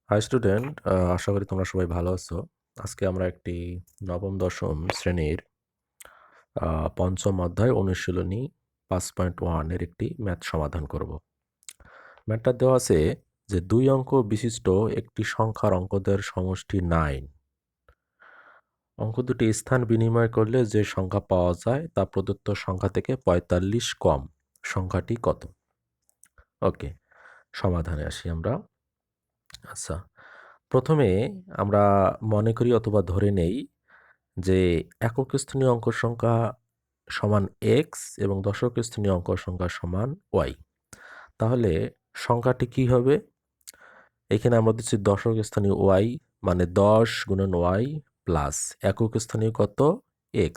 High student, আশা করি তোমরা সবাই ভালো আছো। আজকে আমরা একটি নবম দশম শ্রেণীর পঞ্চম অধ্যায় অনুশীলনী 5.1 এর একটি ম্যাথ সমাধান করব। ম্যাথটা দেওয়া আছে যে 2 অঙ্ক বিশিষ্ট একটি সংখ্যার অঙ্কদের সমষ্টি 9। অঙ্ক দুটি স্থান বিনিময় করলে যে সংখ্যা পাওয়া যায় তা প্রদত্ত সংখ্যা থেকে 45 কম। সংখ্যাটি কত? ওকে, সমাধানে আসি আমরা। আচ্ছা, প্রথমে আমরা মনে করি অথবা ধরে নেই যে একক স্থানীয় অঙ্ক সংখ্যা সমান x এবং দশক স্থানীয় অঙ্ক সংখ্যা সমান y। তাহলে সংখ্যাটি কি হবে? এখানে আমরা দিচ্ছি দশক স্থানীয় y, মানে 10 গুণন y প্লাস একক স্থানীয় কত? x।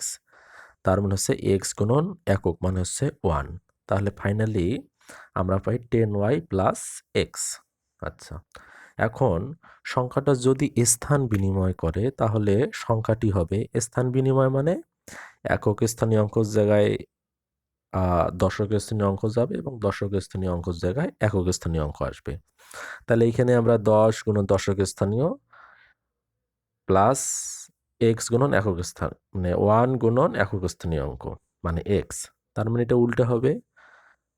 তার মানে হচ্ছে x গুণন একক মানে হচ্ছে 1। তাহলে ফাইনালি আমরা পাই 10y প্লাস x। আচ্ছা, এখন সংখ্যাটা যদি স্থান বিনিময় করে তাহলে সংখ্যাটি হবে, স্থান বিনিময় মানে একক স্থানীয় অঙ্কের জায়গায় দশক স্থানীয় অঙ্ক যাবে এবং দশক স্থানীয় অঙ্কের জায়গায় একক স্থানীয় অঙ্ক আসবে। তাহলে এইখানে আমরা 10 গুণন দশক স্থানীয় প্লাস এক্স গুণন একক স্থান, মানে 1 গুণন একক স্থানীয় অঙ্ক মানে এক্স। তার মানে এটা উল্টা হবে,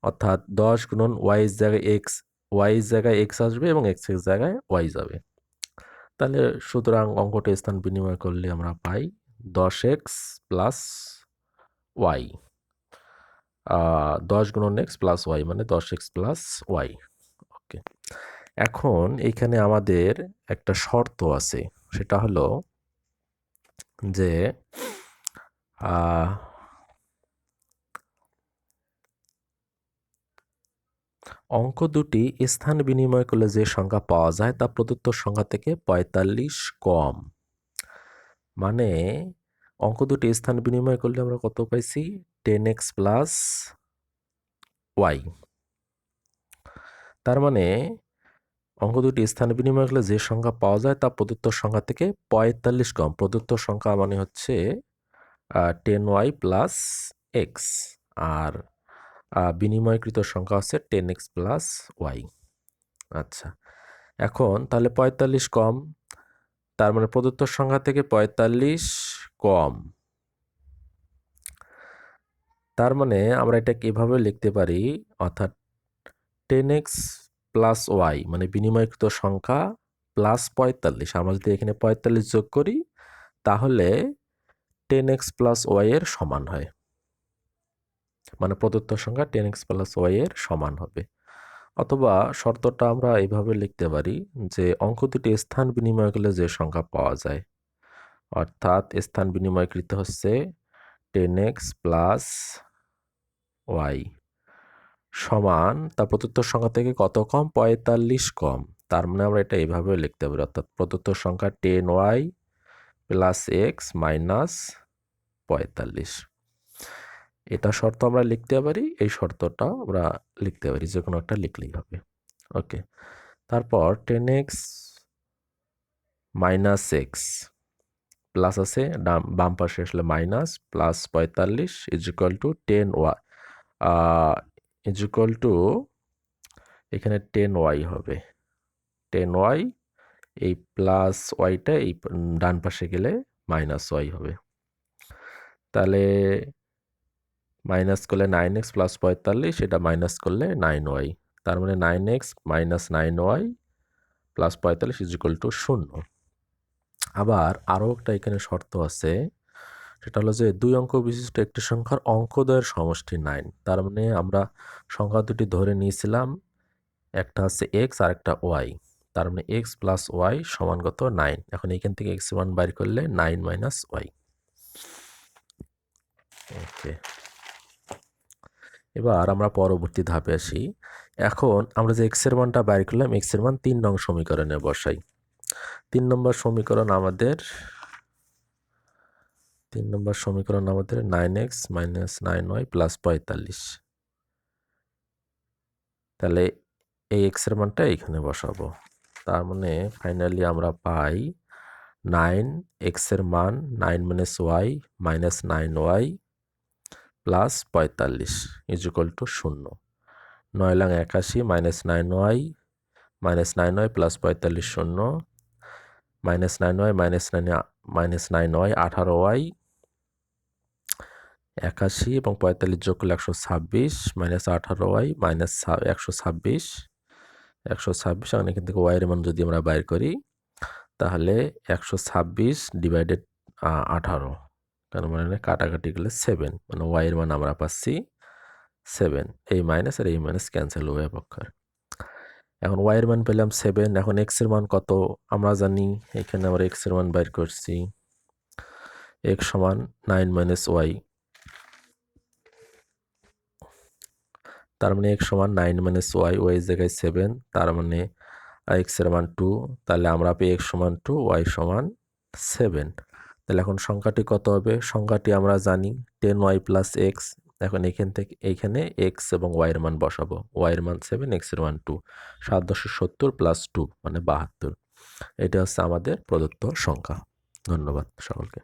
অর্থাৎ 10 গুণন ওয়াই এর জায়গায় এক্স, ওয়াই এর জায়গায় এক্স আসবে এবং এক্স এর জায়গায় ওয়াই যাবে। তাহলে সুতরাং অঙ্কটা স্থান বিনিময় করলে আমরা পাই 10x প্লাস ওয়াই। 10 গুণন এক্স প্লাস ওয়াই মানে 10x প্লাস ওয়াই। ওকে, এখন এইখানে আমাদের একটা শর্ত আছে, সেটা হলো যে অঙ্ক দুটি স্থান বিনিময় করলে যে সংখ্যা পাওয়া যায় তা প্রদত্ত সংখ্যা থেকে 45 কম। মানে অঙ্ক দুটি স্থান বিনিময় করলে আমরা কত পাইছি? 10x plus Y. তার মানে অঙ্ক দুটি স্থান বিনিময় করলে যে সংখ্যা পাওয়া যায় তা প্রদত্ত সংখ্যা থেকে 45 কম। প্রদত্ত সংখ্যা মানে হচ্ছে 10y প্লাস এক্স, আর বিনিময়কৃত সংখ্যা হচ্ছে 10x প্লাস ওয়াই। আচ্ছা, এখন তাহলে 45 কম, তার মানে প্রদত্ত সংখ্যা থেকে 45 কম। তার মানে আমরা এটাকে এভাবে লিখতে পারি, অর্থাৎ 10x প্লাস ওয়াই মানে বিনিময়কৃত সংখ্যা প্লাস 45। আমরা যদি এখানে 45 যোগ করি তাহলে 10x প্লাস ওয়াই এর সমান হয়, মানে প্রদত্ত সংখ্যা 10x প্লাস ওয়াই এর সমান হবে। অথবা শর্তটা আমরা এইভাবে লিখতে পারি যে অঙ্ক দুটি স্থান বিনিময় করলে যে সংখ্যা পাওয়া যায়, অর্থাৎ স্থান বিনিময়কৃত হচ্ছে 10x প্লাস ওয়াই সমান তার প্রদত্ত সংখ্যা থেকে কত কম? 45 কম। তার মানে আমরা এটা এইভাবে লিখতে পারি, অর্থাৎ প্রদত্ত সংখ্যা 10y প্লাস এক্স মাইনাস 45। এটা শর্ত আমরা লিখতে পারি, এই শর্তটা আমরা লিখতে পারি, যে কোনো একটা লিখলেই হবে। ওকে, তারপর 10x মাইনাস এক্স প্লাস আছে, বাম পাশে আসলে minus, plus 45 is equal two 10y is equal two এখানে 10y হবে। 10y, এই প্লাস ওয়াইটা এই ডান পাশে গেলে মাইনাস ওয়াই হবে। তাহলে মাইনাস করলে 9x প্লাস 45, এটা মাইনাস করলে 9y। তার মানে 9x minus 9y plus 45 is equal to 0। আবার আরও একটা এখানে শর্ত আছে, সেটা হলো যে 2 অঙ্ক বিশিষ্ট একটি সংখ্যার অঙ্কদ্বয়ের সমষ্টি 9। তার মানে আমরা সংখ্যা দুটি ধরে নিয়েছিলাম, একটা হচ্ছে x আর একটা y। তার মানে x প্লাস ওয়াই সমান কত? 9। এখন এখান থেকে x এর মান বাইর করলে 9 মাইনাস ওয়াই। ওকে, এবার আমরা পরবর্তী ধাপে আসি। এখন আমরা যে x এর মানটা বাইর করলাম, x এর মান 3 নং সমীকরণে বসাই। 3 নম্বর সমীকরণ আমাদের 9x মাইনাস 9y প্লাস 45। তাহলে এই x এর মানটা এখানে বসাবো। তার মানে ফাইনালি আমরা পাই 9x এর মান 9 minus Y minus 9y plus 45 is equal to 0। 9 লাং 81 মাইনাস 9y -9y প্লাস 45 শূন্য, -9y -9y 18y 81 এবং 45 যোগ করলে 126 -18y -126 এখানে কিন্তু y এর মান যদি আমরা বাইর করি তাহলে 126 ডিভাইডেড 18 তার মানে কাটাকাটি করলে 7 মানে y এর মান আমরা পাচ্ছি 7। এই মাইনাস আর এই মাইনাস ক্যান্সেল উভয় পক্ষের। এখন y এর মান পেলাম 7। এখন x এর মান কত আমরা জানি, এখানে আমরা x এর মান বাইর করছি। x সমান 9 - y, তার মানে x সমান 9 - y, y এর জায়গায় 7, তার মানে x এর মান 2, তাহলে আমরা পেয়ে x সমান 2, y সমান 7। তাহলে এখন সংখ্যাটি কত হবে? সংখ্যাটি আমরা জানি 10y প্লাস x। এখন এইখানে x এবং y এর মান বসাবো। y এর মান 7, x এর মান 2, 7×70 প্লাস 2 মানে 72। এটা হচ্ছে আমাদের প্রদত্ত সংখ্যা। ধন্যবাদ সকলকে।